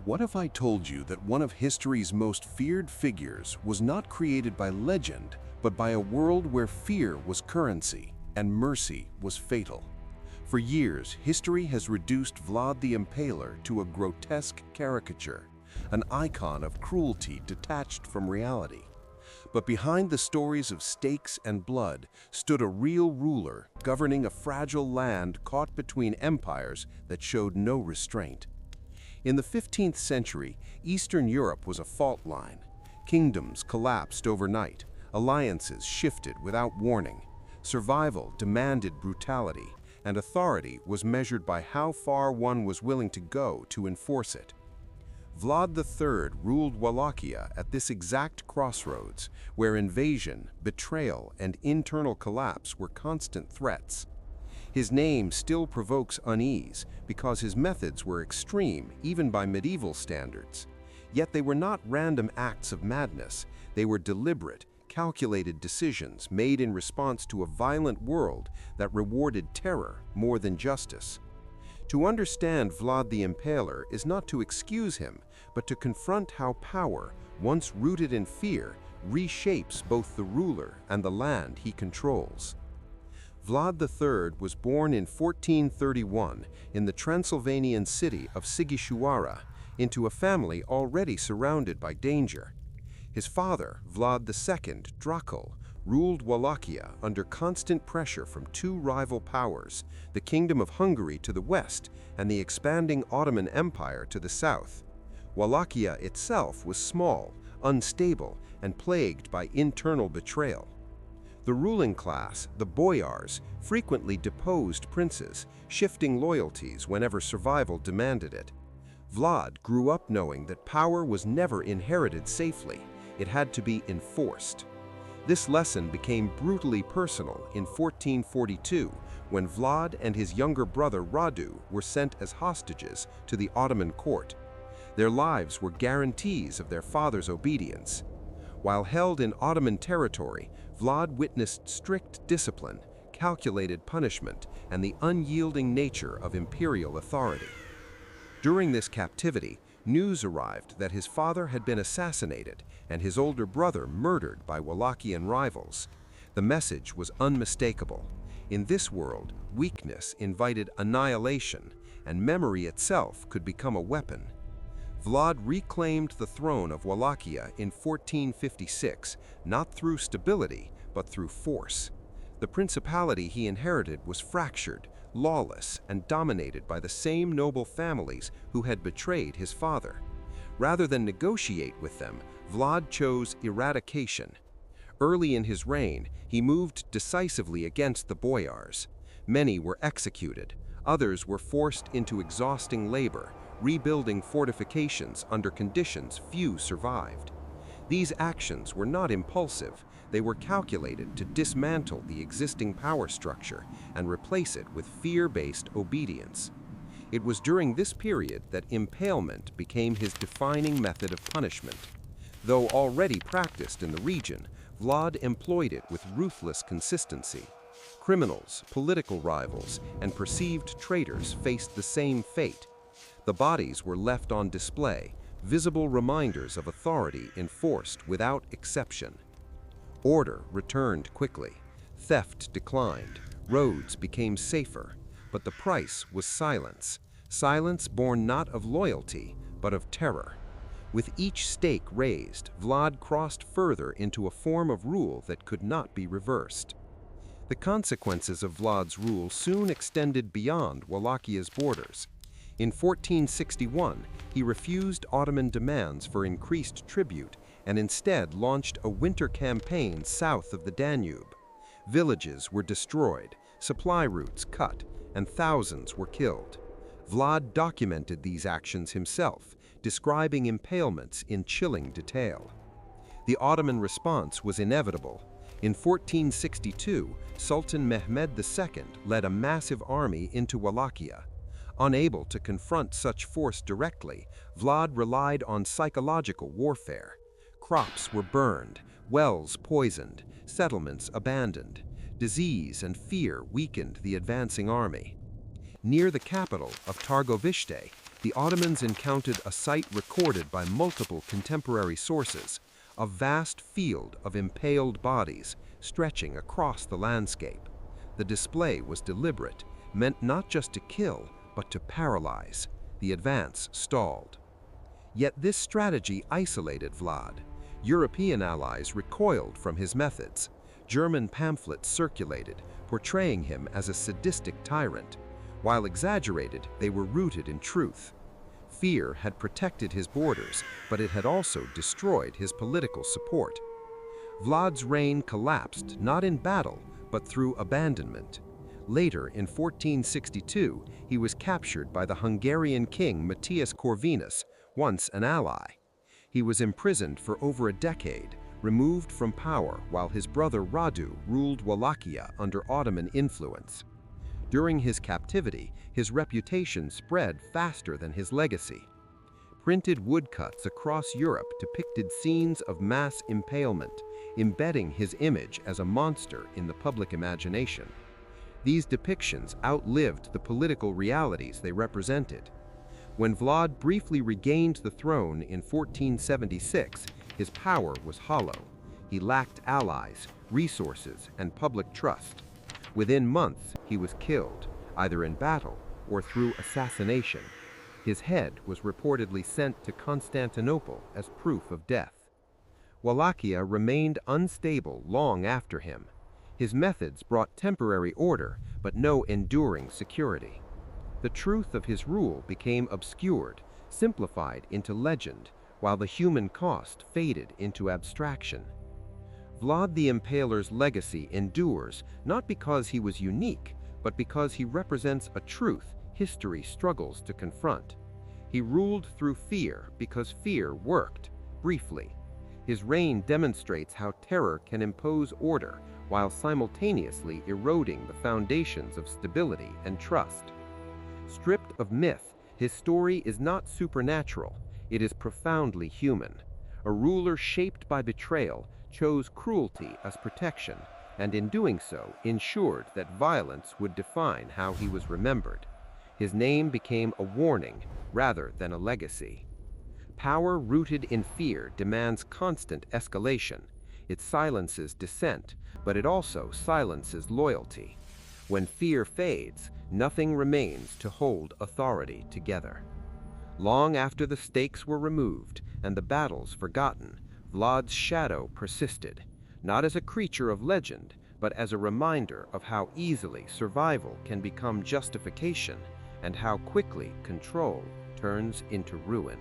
What if I told you that one of history's most feared figures was not created by legend, but by a world where fear was currency and mercy was fatal? For years, history has reduced Vlad the Impaler to a grotesque caricature, an icon of cruelty detached from reality. But behind the stories of stakes and blood stood a real ruler governing a fragile land caught between empires that showed no restraint. In the 15th century, Eastern Europe was a fault line. Kingdoms collapsed overnight, alliances shifted without warning. Survival demanded brutality, and authority was measured by how far one was willing to go to enforce it. Vlad III ruled Wallachia at this exact crossroads, where invasion, betrayal, and internal collapse were constant threats. His name still provokes unease because his methods were extreme even by medieval standards. Yet they were not random acts of madness. They were deliberate, calculated decisions made in response to a violent world that rewarded terror more than justice. To understand Vlad the Impaler is not to excuse him, but to confront how power, once rooted in fear, reshapes both the ruler and the land he controls. Vlad III was born in 1431 in the Transylvanian city of Sighișoara into a family already surrounded by danger. His father, Vlad II Dracula, ruled Wallachia under constant pressure from two rival powers, the Kingdom of Hungary to the west and the expanding Ottoman Empire to the south. Wallachia itself was small, unstable, and plagued by internal betrayal. The ruling class, the boyars, frequently deposed princes, shifting loyalties whenever survival demanded it. Vlad grew up knowing that power was never inherited safely. It had to be enforced. This lesson became brutally personal in 1442 when Vlad and his younger brother Radu were sent as hostages to the Ottoman court. Their lives were guarantees of their father's obedience. While held in Ottoman territory, Vlad witnessed strict discipline, calculated punishment, and the unyielding nature of imperial authority. During this captivity, news arrived that his father had been assassinated and his older brother murdered by Wallachian rivals. The message was unmistakable. In this world, weakness invited annihilation, and memory itself could become a weapon. Vlad reclaimed the throne of Wallachia in 1456, not through stability, but through force. The principality he inherited was fractured, lawless, and dominated by the same noble families who had betrayed his father. Rather than negotiate with them, Vlad chose eradication. Early in his reign, he moved decisively against the boyars. Many were executed. Others were forced into exhausting labor, rebuilding fortifications under conditions few survived. These actions were not impulsive. They were calculated to dismantle the existing power structure and replace it with fear-based obedience. It was during this period that impalement became his defining method of punishment. Though already practiced in the region, Vlad employed it with ruthless consistency. Criminals, political rivals, and perceived traitors faced the same fate. The bodies were left on display, visible reminders of authority enforced without exception. Order returned quickly. Theft declined. Roads became safer. But the price was silence. Silence born not of loyalty, but of terror. With each stake raised, Vlad crossed further into a form of rule that could not be reversed. The consequences of Vlad's rule soon extended beyond Wallachia's borders. In 1461, he refused Ottoman demands for increased tribute and instead launched a winter campaign south of the Danube. Villages were destroyed, supply routes cut, and thousands were killed. Vlad documented these actions himself, describing impalements in chilling detail. The Ottoman response was inevitable. In 1462, Sultan Mehmed II led a massive army into Wallachia. Unable to confront such force directly, Vlad relied on psychological warfare. Crops were burned, wells poisoned, settlements abandoned. Disease and fear weakened the advancing army. Near the capital of Targovishte, the Ottomans encountered a sight recorded by multiple contemporary sources, a vast field of impaled bodies stretching across the landscape. The display was deliberate, meant not just to kill, but to paralyze. The advance stalled. Yet this strategy isolated Vlad. European allies recoiled from his methods. German pamphlets circulated, portraying him as a sadistic tyrant. While exaggerated, they were rooted in truth. Fear had protected his borders, but it had also destroyed his political support. Vlad's reign collapsed not in battle, but through abandonment. Later, in 1462, he was captured by the Hungarian king Matthias Corvinus, once an ally. He was imprisoned for over a decade, removed from power while his brother Radu ruled Wallachia under Ottoman influence. During his captivity, his reputation spread faster than his legacy. Printed woodcuts across Europe depicted scenes of mass impalement, embedding his image as a monster in the public imagination. These depictions outlived the political realities they represented. When Vlad briefly regained the throne in 1476, his power was hollow. He lacked allies, resources, and public trust. Within months, he was killed, either in battle or through assassination. His head was reportedly sent to Constantinople as proof of death. Wallachia remained unstable long after him. His methods brought temporary order, but no enduring security. The truth of his rule became obscured, simplified into legend, while the human cost faded into abstraction. Vlad the Impaler's legacy endures not because he was unique, but because he represents a truth history struggles to confront. He ruled through fear because fear worked, briefly. His reign demonstrates how terror can impose order while simultaneously eroding the foundations of stability and trust. Stripped of myth, his story is not supernatural, it is profoundly human. A ruler shaped by betrayal chose cruelty as protection, and in doing so ensured that violence would define how he was remembered. His name became a warning rather than a legacy. Power rooted in fear demands constant escalation. It silences dissent, but it also silences loyalty. When fear fades, nothing remains to hold authority together. Long after the stakes were removed and the battles forgotten, Vlad's shadow persisted, not as a creature of legend, but as a reminder of how easily survival can become justification and how quickly control turns into ruin.